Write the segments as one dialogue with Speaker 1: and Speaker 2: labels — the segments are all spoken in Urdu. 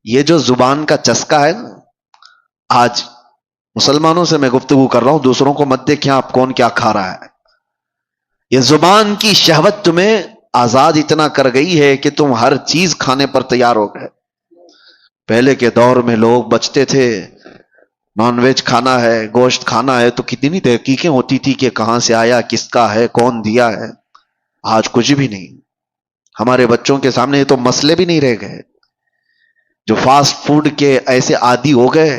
Speaker 1: یہ جو زبان کا چسکا ہے نا، آج مسلمانوں سے میں گفتگو کر رہا ہوں، دوسروں کو مت دیکھیں آپ کون کیا کھا رہا ہے. یہ زبان کی شہوت تمہیں آزاد اتنا کر گئی ہے کہ تم ہر چیز کھانے پر تیار ہو گئے. پہلے کے دور میں لوگ بچتے تھے، نان ویج کھانا ہے، گوشت کھانا ہے، تو کتنی تحقیقیں ہوتی تھی کہ کہاں سے آیا، کس کا ہے، کون دیا ہے. آج کچھ بھی نہیں. ہمارے بچوں کے سامنے یہ تو مسئلے بھی نہیں رہ گئے. جو فاسٹ فوڈ کے ایسے عادی ہو گئے،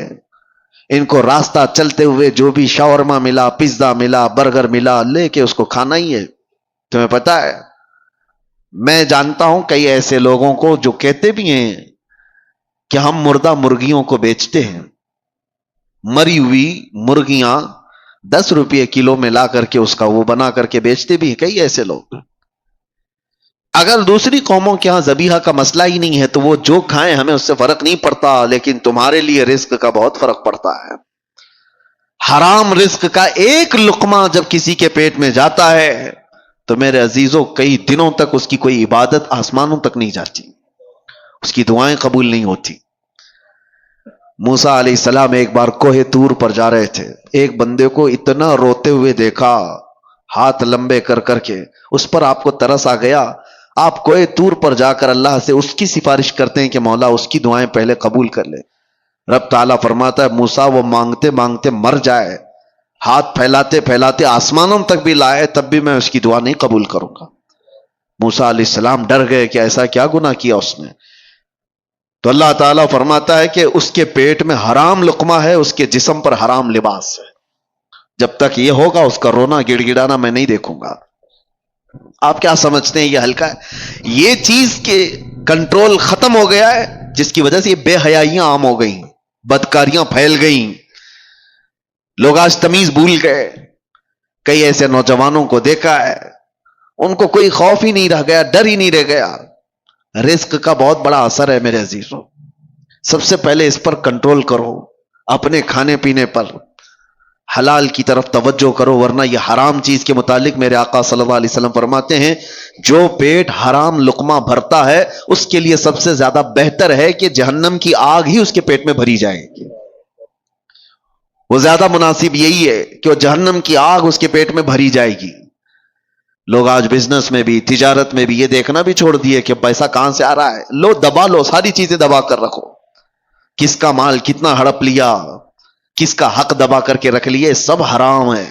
Speaker 1: ان کو راستہ چلتے ہوئے جو بھی شاورما ملا، پیزا ملا، برگر ملا، لے کے اس کو کھانا ہی ہے. تمہیں پتا ہے، میں جانتا ہوں کئی ایسے لوگوں کو جو کہتے بھی ہیں کہ ہم مردہ مرغیوں کو بیچتے ہیں. مری ہوئی مرغیاں 10 روپے کلو میں لا کر کے اس کا وہ بنا کر کے بیچتے بھی ہیں کئی ایسے لوگ. اگر دوسری قوموں کے ہاں ذبیحہ کا مسئلہ ہی نہیں ہے تو وہ جو کھائیں ہمیں اس سے فرق نہیں پڑتا، لیکن تمہارے لیے رزق کا بہت فرق پڑتا ہے. حرام رزق کا ایک لقمہ جب کسی کے پیٹ میں جاتا ہے تو میرے عزیزوں کئی دنوں تک اس کی کوئی عبادت آسمانوں تک نہیں جاتی، اس کی دعائیں قبول نہیں ہوتی. موسیٰ علیہ السلام ایک بار کوہ طور پر جا رہے تھے، ایک بندے کو اتنا روتے ہوئے دیکھا، ہاتھ لمبے کر کر کے. اس پر آپ کو ترس آ گیا. آپ کوہ طور پر جا کر اللہ سے اس کی سفارش کرتے ہیں کہ مولا اس کی دعائیں پہلے قبول کر لے. رب تعالیٰ فرماتا ہے موسیٰ وہ مانگتے مانگتے مر جائے، ہاتھ پھیلاتے پھیلاتے آسمانوں تک بھی لائے، تب بھی میں اس کی دعا نہیں قبول کروں گا. موسیٰ علیہ السلام ڈر گئے کہ ایسا کیا گناہ کیا اس نے. تو اللہ تعالیٰ فرماتا ہے کہ اس کے پیٹ میں حرام لقمہ ہے، اس کے جسم پر حرام لباس ہے. جب تک یہ ہوگا اس کا رونا گڑ گڑانا میں نہیں دیکھوں گا. آپ کیا سمجھتے ہیں یہ ہلکا ہے؟ یہ چیز کے کنٹرول ختم ہو گیا ہے، جس کی وجہ سے یہ بے حیائیاں عام ہو گئیں، بدکاریاں پھیل گئیں، لوگ آج تمیز بھول گئے. کئی ایسے نوجوانوں کو دیکھا ہے ان کو کوئی خوف ہی نہیں رہ گیا، ڈر ہی نہیں رہ گیا. رزق کا بہت بڑا اثر ہے میرے عزیزوں. سب سے پہلے اس پر کنٹرول کرو، اپنے کھانے پینے پر حلال کی طرف توجہ کرو، ورنہ یہ حرام چیز کے متعلق میرے آقا صلی اللہ علیہ وسلم فرماتے ہیں جو پیٹ حرام لقمہ بھرتا ہے اس کے لیے سب سے زیادہ بہتر ہے کہ جہنم کی آگ ہی اس کے پیٹ میں بھری جائے گی. وہ زیادہ مناسب یہی ہے کہ وہ جہنم کی آگ اس کے پیٹ میں بھری جائے گی. لوگ آج بزنس میں بھی تجارت میں بھی یہ دیکھنا بھی چھوڑ دیے کہ پیسہ کہاں سے آ رہا ہے. لو دبا لو، ساری چیزیں دبا کر رکھو، کس کا مال کتنا ہڑپ لیا، کس کا حق دبا کر کے رکھ لیے، سب حرام ہے.